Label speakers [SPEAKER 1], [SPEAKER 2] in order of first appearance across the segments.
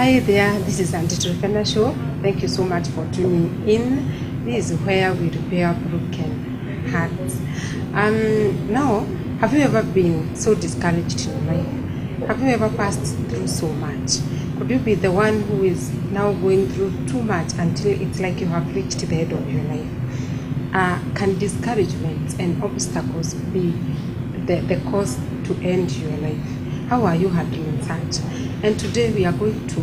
[SPEAKER 1] Hi there, this is Truphena Show. Thank you so much for tuning in. This is where we repair broken hearts. Now, have you ever been so discouraged in life? Have you ever passed through so much? Could you be the one who is now going through too much until it's like you have reached the end of your life? Can discouragement and obstacles be the cause to end your life? How are you handling such? And today we are going to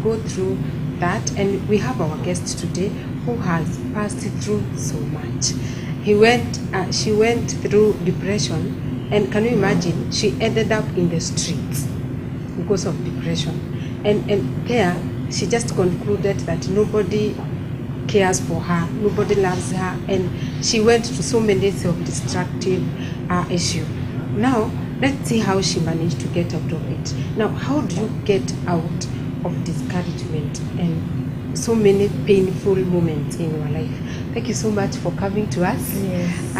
[SPEAKER 1] go through that, and we have our guest today who has passed through so much. She went through depression, and can you imagine, she ended up in the streets because of depression. And there she just concluded that nobody cares for her, nobody loves her, and she went to so many self-destructive issues. Now let's see how she managed to get out of it. Now, how do you get out of discouragement and so many painful moments in your life? Thank you so much for coming to us.
[SPEAKER 2] Yes.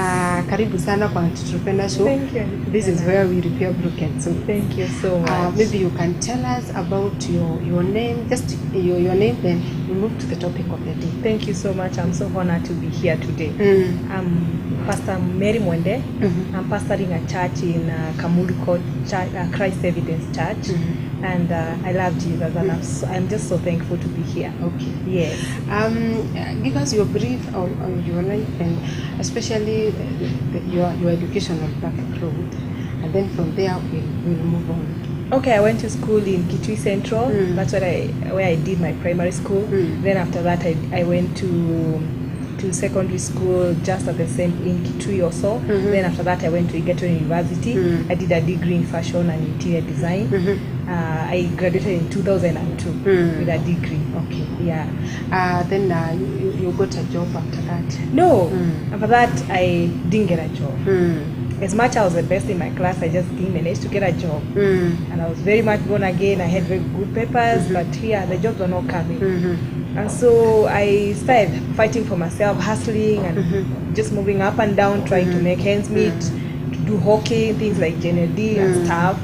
[SPEAKER 1] Karibu sana kwa Truphena Show.
[SPEAKER 2] Thank you.
[SPEAKER 1] This is where we repair broken. So
[SPEAKER 2] thank you so much.
[SPEAKER 1] Maybe you can tell us about your name, just your name, then we move to the topic of the day.
[SPEAKER 2] Thank you so much. I'm so honored to be here today. I'm Pastor Mary Mwende. I'm pastoring a church in Kamuluko Christ Evidence Church. And I love Jesus, and I'm just so thankful to be here.
[SPEAKER 1] Okay.
[SPEAKER 2] Yes.
[SPEAKER 1] Give us your brief on your life, and especially your educational background, and then from there we'll move on.
[SPEAKER 2] Okay, I went to school in Kitui Central. That's where I did my primary school. Then after that, I went to secondary school just at the same in Kitui also. Then after that, I went to Egerton University. I did a degree in fashion and interior design. I graduated in 2002 with a degree.
[SPEAKER 1] Okay.
[SPEAKER 2] Yeah.
[SPEAKER 1] Then you got a job after that?
[SPEAKER 2] No. After that, I didn't get a job. As much as I was the best in my class, I just didn't manage to get a job. And I was very much born again. I had very good papers, but here the jobs were not coming. And so I started fighting for myself, hustling and just moving up and down, trying to make ends meet, to do hockey, things like JND and stuff,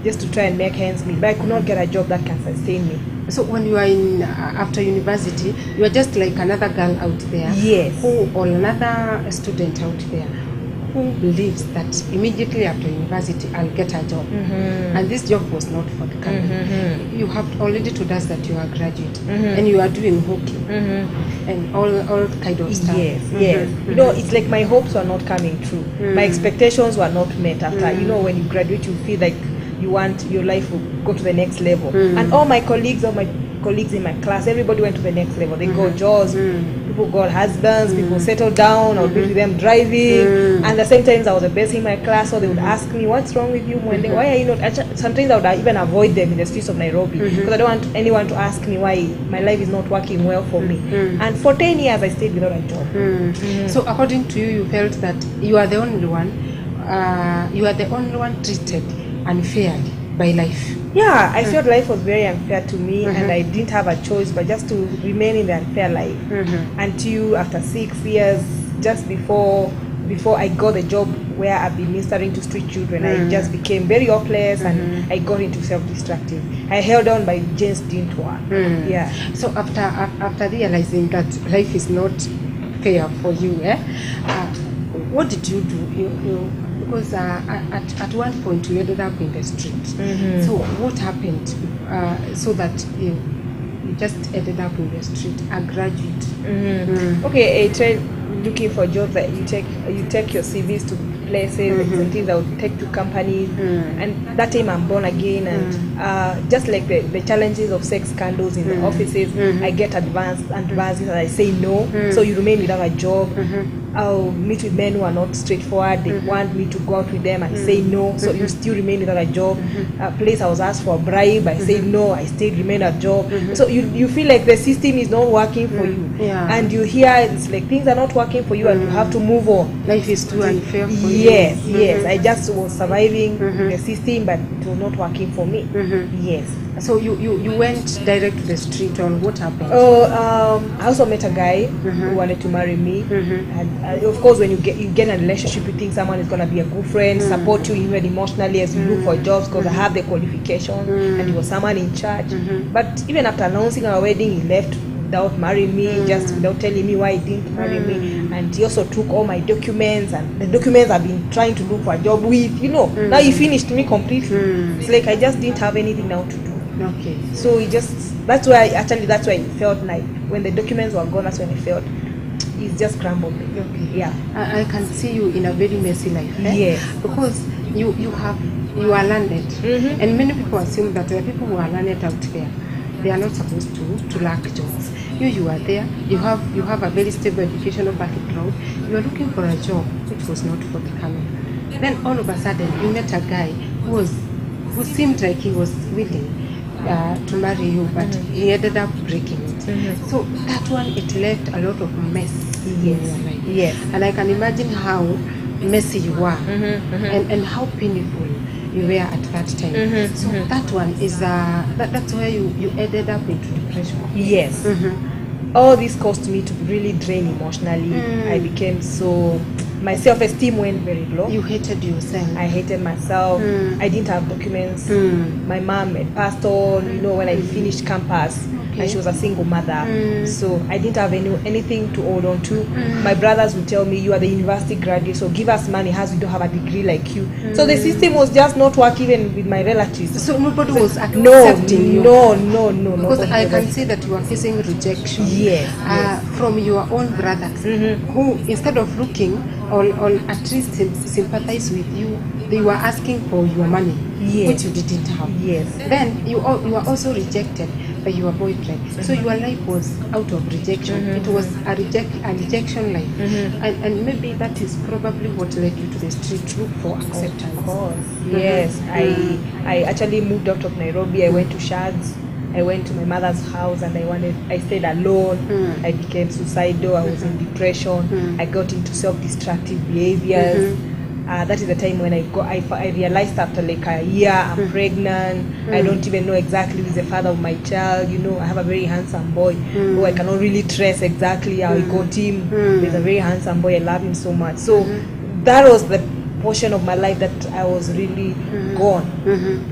[SPEAKER 2] just to try and make ends meet. But I could not get a job that can sustain me.
[SPEAKER 1] So when you are in after university, you are just like another girl out there,
[SPEAKER 2] yes,
[SPEAKER 1] or another student out there who believes that immediately after university I'll get a job, and this job was not forthcoming. You have already told us that you are a graduate and you are doing hockey and all kind of stuff.
[SPEAKER 2] Yes, yes. You know, it's like my hopes were not coming true. My expectations were not met. After you know, when you graduate, you feel like you want your life to go to the next level. And all my colleagues in my class, everybody went to the next level. They got jobs, people got husbands, people settled down. I would be with them driving, and at the same time I was the best in my class, so they would ask me, what's wrong with you, Mwende? Why are you not? Sometimes I would even avoid them in the streets of Nairobi because I don't want anyone to ask me why my life is not working well for me. And for 10 years I stayed without a job.
[SPEAKER 1] So according to you, you felt that you are the only one treated unfairly by life.
[SPEAKER 2] Yeah, I felt life was very unfair to me, and I didn't have a choice but just to remain in the unfair life until after 6 years, just before I got the job where I've been ministering to street children, I just became very hopeless and I got into self-destructive. I held on, but it just didn't work. Yeah.
[SPEAKER 1] So after realizing that life is not fair for you, what did you do? Because at one point you ended up in the street. So what happened so that you just ended up in the street, a graduate?
[SPEAKER 2] Okay, I tried looking for jobs that you take your CVs to places and things that would take to companies. And that time I'm born again, and just like the challenges of sex scandals in the offices, I get advances and I say no. So you remain without a job. I'll meet with men who are not straightforward. They want me to go out with them. I say no. So you still remain without a job. A place I was asked for a bribe, I said no. I still remain a job. So you feel like the system is not working for you, and you hear it's like things are not working for you, and you have to move on.
[SPEAKER 1] Life is too unfair for you.
[SPEAKER 2] Yes, yes. I just was surviving the system, but it was not working for me. Yes.
[SPEAKER 1] So you went direct to the street, or what happened?
[SPEAKER 2] Oh, I also met a guy who wanted to marry me, and of course, when you get in a relationship, you think someone is gonna be a good friend, support you even emotionally as you look for jobs, because I have the qualification, and he was someone in charge. But even after announcing our wedding, he left without marrying me, just without telling me why he didn't marry me. And he also took all my documents, and the documents I've been trying to look for a job with. Now he finished me completely. It's like I just didn't have anything now to do.
[SPEAKER 1] Okay.
[SPEAKER 2] So that's why I felt like when the documents were gone, that's when I felt it's just crumbled me.
[SPEAKER 1] Okay.
[SPEAKER 2] Yeah.
[SPEAKER 1] I can see you in a very messy life.
[SPEAKER 2] Yes.
[SPEAKER 1] Because you are landed, and many people assume that the people who are landed out there, they are not supposed to lack jobs. You are there. You have a very stable educational background. You are looking for a job which was not forthcoming. Then all of a sudden you met a guy who seemed like he was willing to marry you, but he ended up breaking it. So that one, it left a lot of mess in your life.
[SPEAKER 2] Yes.
[SPEAKER 1] And I can imagine how messy you were, and how painful you were at that time. So that one is that's where you ended up into depression.
[SPEAKER 2] Yes. All this caused me to really drain emotionally. I became my self-esteem went very low.
[SPEAKER 1] You hated yourself.
[SPEAKER 2] I hated myself. I didn't have documents. My mom had passed on, when I finished campus. And she was a single mother. So I didn't have anything to hold on to. My brothers would tell me, you are the university graduate, so give us money as we don't have a degree like you. So the system was just not working even with my relatives.
[SPEAKER 1] So nobody was accepting you?
[SPEAKER 2] No.
[SPEAKER 1] Because I can see that you are facing rejection.
[SPEAKER 2] Yes.
[SPEAKER 1] From your own brothers, who instead of looking or at least sympathize with you, they were asking for your money, which you didn't have.
[SPEAKER 2] Yes.
[SPEAKER 1] Then you were also rejected by your boyfriend. So your life was out of rejection. It was a rejection life. And maybe that is probably what led you to the street to look for acceptance.
[SPEAKER 2] Of course. Yes. I actually moved out of Nairobi. I went to Shads. I went to my mother's house, and I stayed alone. I became suicidal. I was in depression. I got into self-destructive behaviors. That is the time when I realized after like a year I'm pregnant. I don't even know exactly who's the father of my child. I have a very handsome boy who I cannot really trace exactly how I got him. He's a very handsome boy. I love him so much. So that was the portion of my life that I was really gone.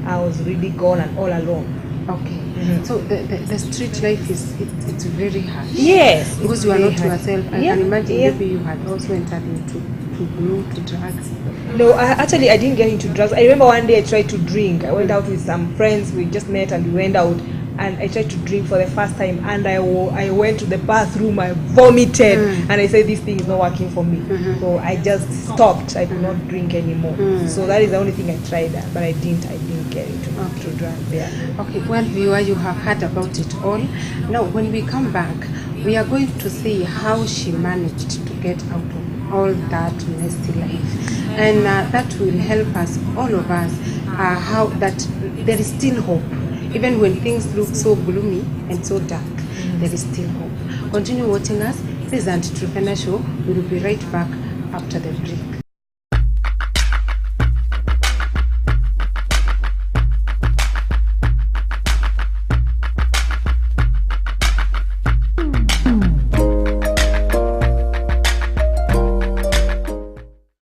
[SPEAKER 2] I was really gone and all alone.
[SPEAKER 1] Okay. So the street life it's very hard.
[SPEAKER 2] Yes.
[SPEAKER 1] Because you are not yourself. I can imagine maybe you had also entered into to drugs.
[SPEAKER 2] No, I didn't get into drugs. I remember one day I tried to drink. I went out with some friends. We just met and we went out, and I tried to drink for the first time, and I went to the bathroom. I vomited, and I said this thing is not working for me. So I just stopped. I could not drink anymore. So that is the only thing I tried, but I didn't get into drugs. Yeah.
[SPEAKER 1] Okay. Well, viewer, you have heard about it all. Now, when we come back, we are going to see how she managed to get out of all that messy life, and that will help us, all of us, how that there is still hope, even when things look so gloomy and so dark. There is still hope. Continue watching us. This is Truphena Show. We will be right back after the break.